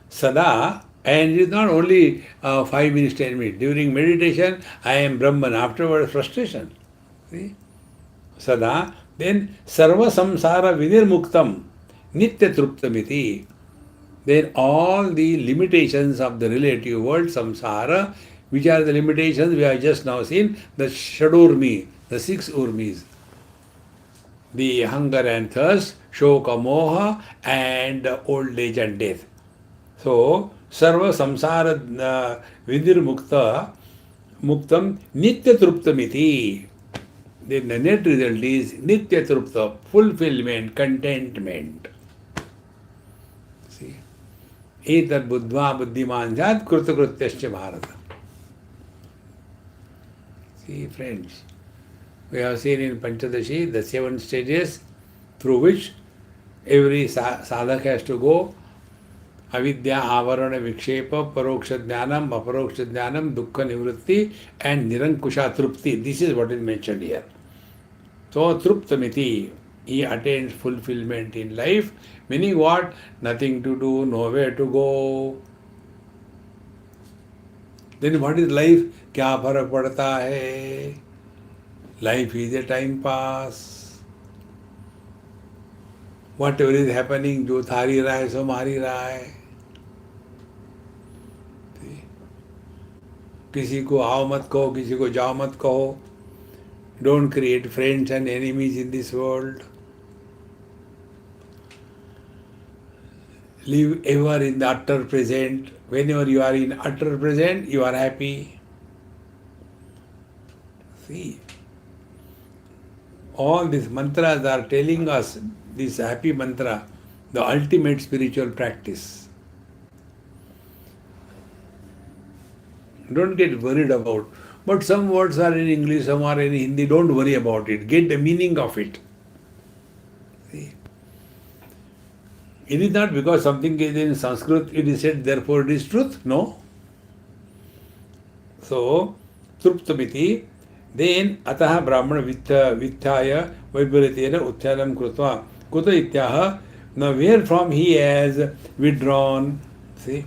Sada, and it is not only 5 minutes, 10 minutes. During meditation, I am Brahman. Afterwards, frustration. See? Sada, then Sarva Samsara Vinirmuktam Nitya Truptamiti. Then all the limitations of the relative world, samsara, which are the limitations we have just now seen, the Shadurmi, the 6 Urmis. The hunger and thirst, shoka, moha, and old age and death. So, sarva samsara vidir mukta muktam nitya truptamiti. Then the net result is nitya trupta, fulfillment, contentment. See, etad buddhva buddhiman jat krutakrutyascha bharata. See, friends, we have seen in Panchadashi the 7 stages through which every sadhak has to go. Avidya, avarana, vikshepa, paroksha jnanam, aparoksha jnanam, dukkha nivritti and nirankusha trupti. This is what is mentioned here. So, truptamiti, he attains fulfillment in life, meaning what? Nothing to do, nowhere to go. Then what is life? Kya farak padta hai? Life is a time pass. Whatever is happening, jo thari raha hai, so mari raha hai. किसी को आओ मत कहो, किसी को जाओ मत कहो. Don't create friends and enemies in this world. Live ever in the utter present. Whenever you are in utter present, you are happy. See, all these mantras are telling us this happy mantra, the ultimate spiritual practice. Don't get worried about. But some words are in English, some are in Hindi. Don't worry about it. Get the meaning of it. See? It is not because something is in Sanskrit, it is said, therefore it is truth. No. So, truptamiti, then ataha brahmana vitthaya vaiparitena utthalam krutva kuta ityaha. Now where from he has withdrawn, see,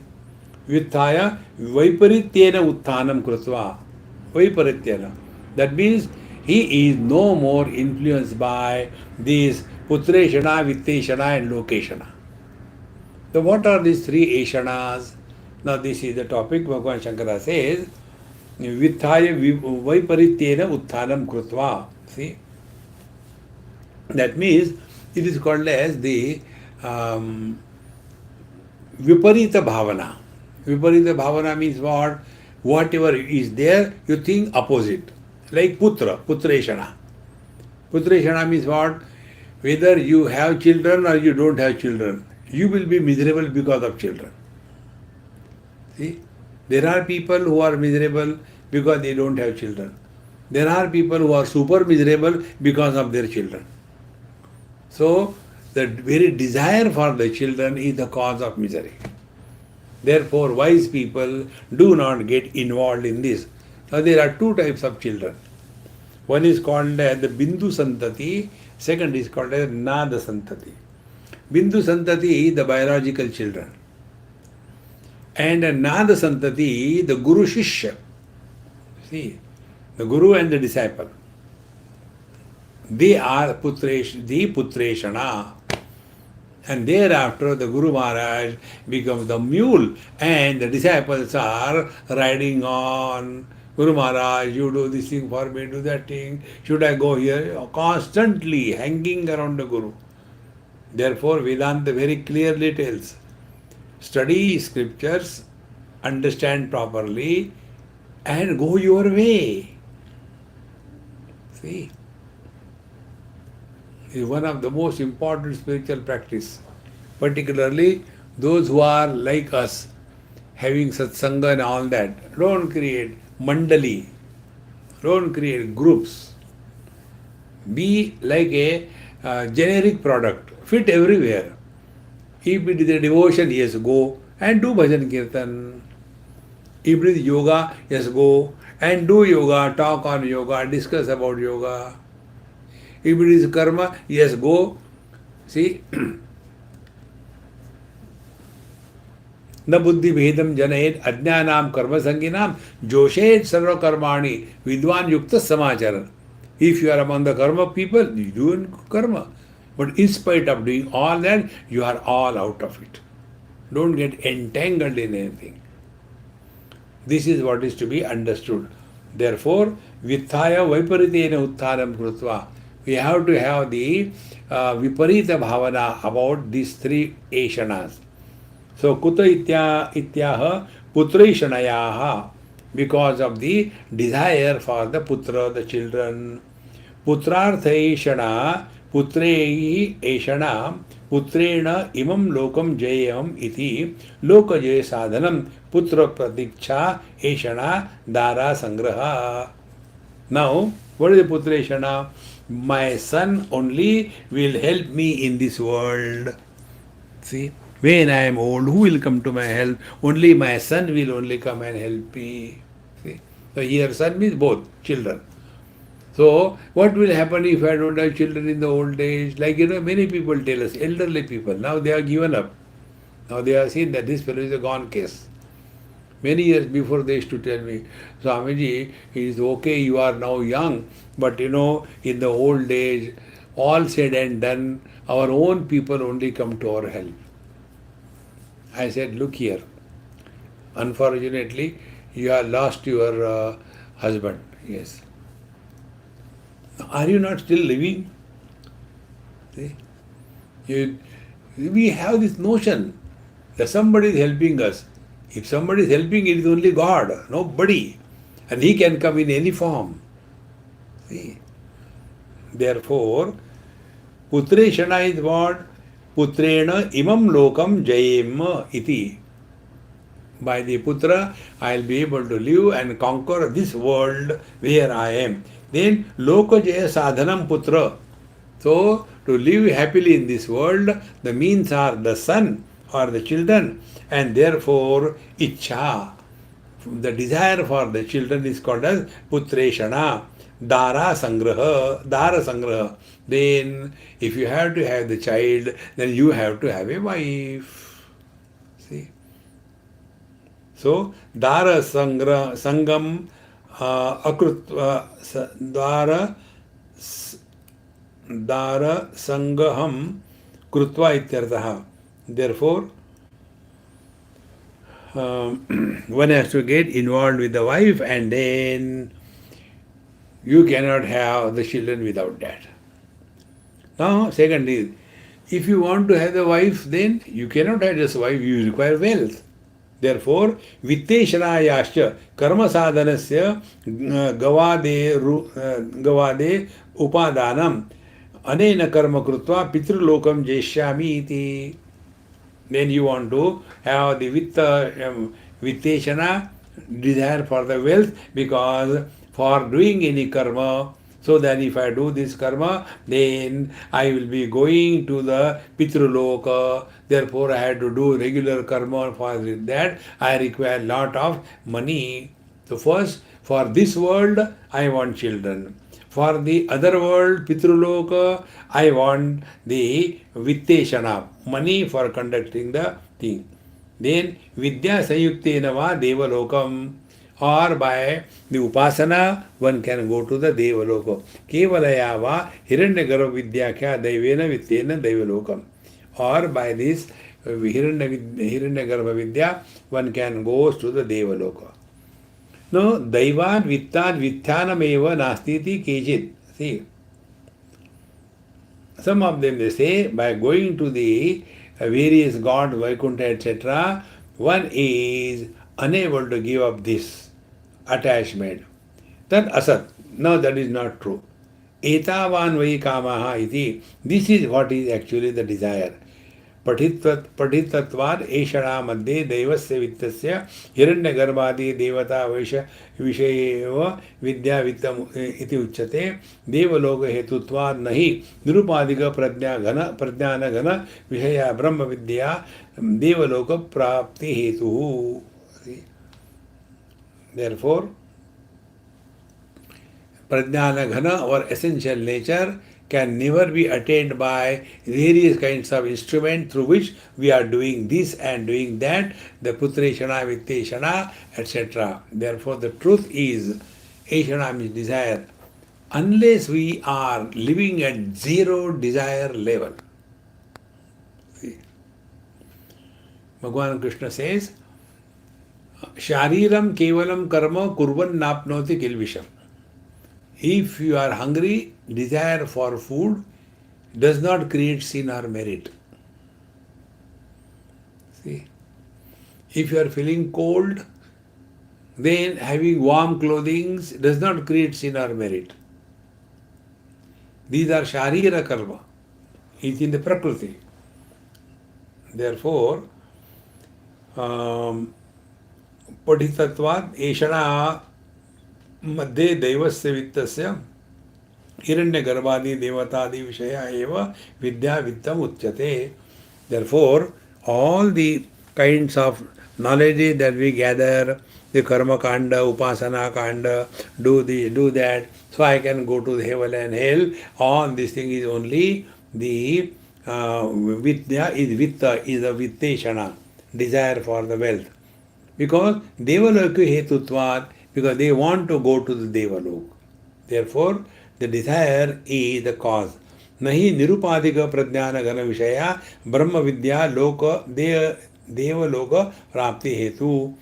vitthaya vaiparityena utthanam krutva. Vaiparityena. That means he is no more influenced by these putreshana, vitteshana and lokeshana. So what are these 3 eshanas? Now this is the topic. Bhagavan Shankara says, vitthaya vaiparityena utthanam krutva. See? That means it is called as the viparita bhavana. Viparita bhavana means what? Whatever is there, you think opposite. Like putreshana. Putreshana means what? Whether you have children or you don't have children, you will be miserable because of children. See? There are people who are miserable because they don't have children. There are people who are super miserable because of their children. So, the very desire for the children is the cause of misery. Therefore, wise people do not get involved in this. Now, there are 2 types of children. One is called as the Bindu Santati, second is called as Nada Santati. Bindu Santati is the biological children. And Nada Santati, the Guru Shishya. See, the Guru and the disciple. They are the Putreshana. And thereafter the Guru Maharaj becomes the mule and the disciples are riding on. Guru Maharaj, you do this thing for me, do that thing. Should I go here? Constantly hanging around the Guru. Therefore, Vedanta very clearly tells, study scriptures, understand properly, and go your way. See? Is one of the most important spiritual practice. Particularly those who are like us, having satsanga and all that. Don't create mandali. Don't create groups. Be like a generic product. Fit everywhere. If it is a devotion, yes, go and do bhajan kirtan. If it is yoga, yes, go and do yoga, talk on yoga, discuss about yoga. If it is karma, yes, go. See, न बुद्धि भेदम जनयेद अज्ञानाम कर्म संगिनाम जोशेद सर्व कर्माणि विद्वान युक्त समाचरण. If you are among the karma people, you do karma. But in spite of doing all that, you are all out of it. Don't get entangled in anything. This is what is to be understood. Therefore, vithaya vaiparitena uttharam krutva. We have to have the viparita bhavana about these three eshanas. So, kuta ityaha putraishanayaha, because of the desire for the putra, the children. Putrartha eshana, putrei eshana, putrena imam lokam jayam iti lokajaya sadhanam putra pratiksha eshana dara sangraha. Now, what is the putreshana? My son only will help me in this world. See, when I am old, who will come to my help? Only my son will only come and help me. See, so here son means both children. So, what will happen if I don't have children in the old age? Like, many people tell us, elderly people, now they are given up. Now they have seen that this fellow is a gone case. Many years before they used to tell me, Swamiji, it is okay, you are now young, but in the old age, all said and done, our own people only come to our help. I said, look here, unfortunately, you have lost your husband. Yes. Are you not still living? See? We have this notion that somebody is helping us. If somebody is helping, it is only God, nobody. And He can come in any form. See? Therefore, putreshana is what? Putrena imam lokam jayem iti. By the putra, I will be able to live and conquer this world where I am. Then, lokajaya sadhanam putra. So, to live happily in this world, the means are the son or the children, and therefore, ichha. The desire for the children is called as putreshana. Dara sangraha. Then, if you have to have the child, then you have to have a wife. See? So, dara sangam akrutva dara sangaham krutva ityartha. Therefore, one has to get involved with the wife, and then you cannot have the children without that. Now, second is, if you want to have the wife, then you cannot have just wife, you require wealth. Therefore, vitteshanayascha karma sadhanasya gavade upadanam anena karma krutva pitrulokam jeshyami iti. Then you want to have the vitteshana, desire for the wealth, because for doing any karma, so that if I do this karma, then I will be going to the Pitruloka. Therefore, I have to do regular karma. For that, I require a lot of money. So first, for this world, I want children. For the other world, Pitruloka, I want the Vitteshana, money for conducting the thing. then Vidya Sayuktena va Devalokam, or by the Upasana one can go to the Devalokam. Kevalaya va Hiranyagarbha Vidyakya Daivena Vittena Devalokam. Or by this Hiranyagarbha Vidya one can go to the Devaloka. No, Daivad Vittad Vitthanameva Nastiti Kechit. See, some of them they say by going to the various gods, Vaikuntha, etc., one is unable to give up this attachment. That asat. No, that is not true. Etavan vai kamaha iti. This is what is actually the desire. पठितत्वाद एषणा मध्ये दैवस्य वित्तस्य हिरण्यगर्भादि देवता विषयेव विद्या वित्तम इति उच्यते. देवलोक हेतुत्वाद नहि निरुपाधिक प्रज्ञान घन विषया ब्रह्म विद्या देवलोक प्राप्ति हेतु. Therefore, prajnana ghana or essential nature can never be attained by various kinds of instruments through which we are doing this and doing that, the putreshana, vitteshana, etc. Therefore, the truth is, eshana means desire. Unless we are living at zero desire level. See, Bhagavan Krishna says, Shariram kevalam karma kurvan napnoti kilvisham. If you are hungry, desire for food does not create sin or merit. See, if you are feeling cold, then having warm clothing does not create sin or merit. These are sharira karma. It's in the prakriti. Therefore, पठितत्वात् एषणा मध्ये दैवस्य वित्तस्य हिरण्यगर्भादि देवतादि विषया एव विद्या वित्तम उच्यते. Therefore, all the kinds of knowledge that we gather, the karma kanda, upasana kanda, do this, do that, so I can go to the heaven and hell, all this thing is only the vidya is vitta, is a vitteshana, desire for the wealth. Because Devaloka hetutvat, because they want to go to the Devalok. Therefore, the desire is the cause. Nahi nirupadika pradhyana gana vishaya brahma vidya loka devaloka prapti hetu.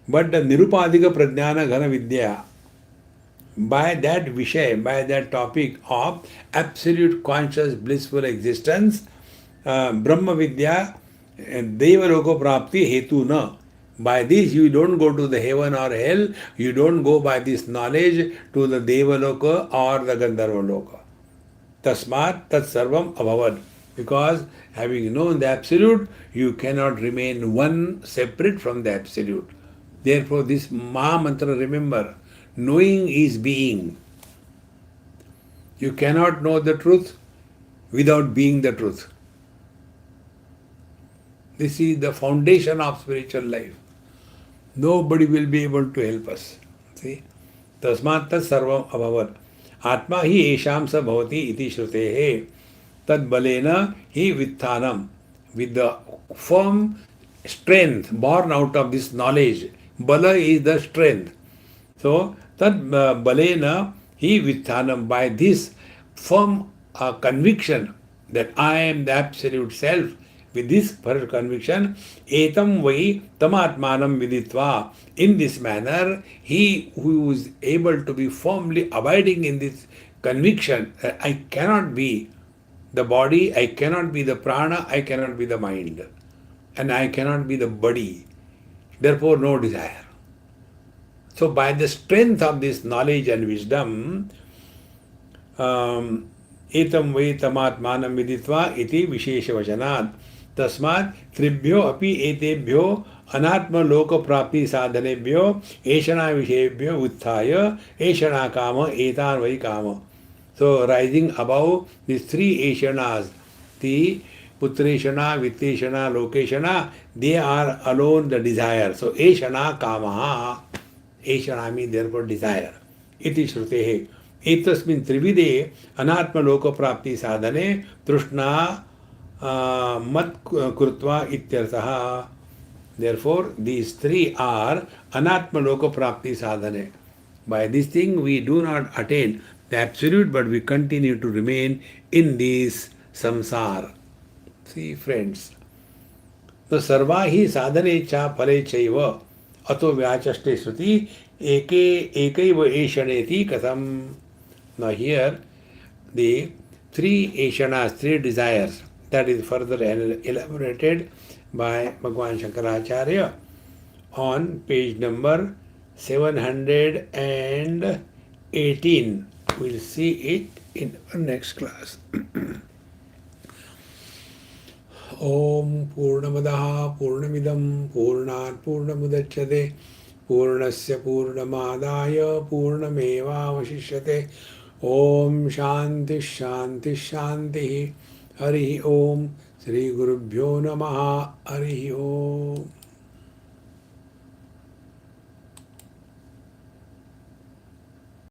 But the nirupadika pradhyana gana vidya, by that vishay, by that topic of absolute conscious blissful existence, brahma vidya devaloka prapti hetu na. By this you don't go to the heaven or hell, you don't go by this knowledge to the Devaloka or the Gandharvaloka. Tasmat tat sarvam abhavad. Because having known the Absolute, you cannot remain one separate from the Absolute. Therefore this Maha Mantra, remember, knowing is being. You cannot know the truth without being the truth. This is the foundation of spiritual life. Nobody will be able to help us. See? Tasmat tat sarvam abhavat. Atma hi esham sa bhavati iti shrutehe. Tad balena hi vitthanam. With the firm strength born out of this knowledge. Bala is the strength. So, tad balena hi vitthanam. By this firm conviction that I am the absolute self, with this firm conviction, etam vai tamatmanam viditva. In this manner, he who is able to be firmly abiding in this conviction that I cannot be the body, I cannot be the prana, I cannot be the mind, and I cannot be the body. Therefore, no desire. So, by the strength of this knowledge and wisdom, etam vai tamatmanam viditva iti vishesha vachanat. तस्मात् त्रिभ्यो अपि एतेभ्यो अनात्म लोक प्राप्ति साधनेभ्यो एषणा विषयेभ्यो उत्थाय एषणा काम एतान वै काम. So rising above these three eshanas, the putreshana, vitteshana, lokeshana, they are alone the desire. So eshana kamaha, eshana means therefore desire. Iti shrutehe. Etasmin trivide anatma loka prapti sadhane trushna mat krutva ityartha. Therefore, these three are Anatma Loka Prapti Sadhane. By this thing, we do not attain the absolute, but we continue to remain in this samsara. See, friends, the sarva hi sadhane cha phale chaiva ato vyachashte sruti ekaiva eshaneti katham. Now here, the three eshanas, three desires, that is further elaborated by Bhagwan Shankaracharya on page number 718. We'll see it in our next class. Om Purnamadaha Purnamidam Purnat Purnamudachyate Purnasya Purnamadaya Purnamevavashishyate. Om Shanti Shanti Shanti. Hari Om. Shri Gurubhyo Namaha. Hari Om.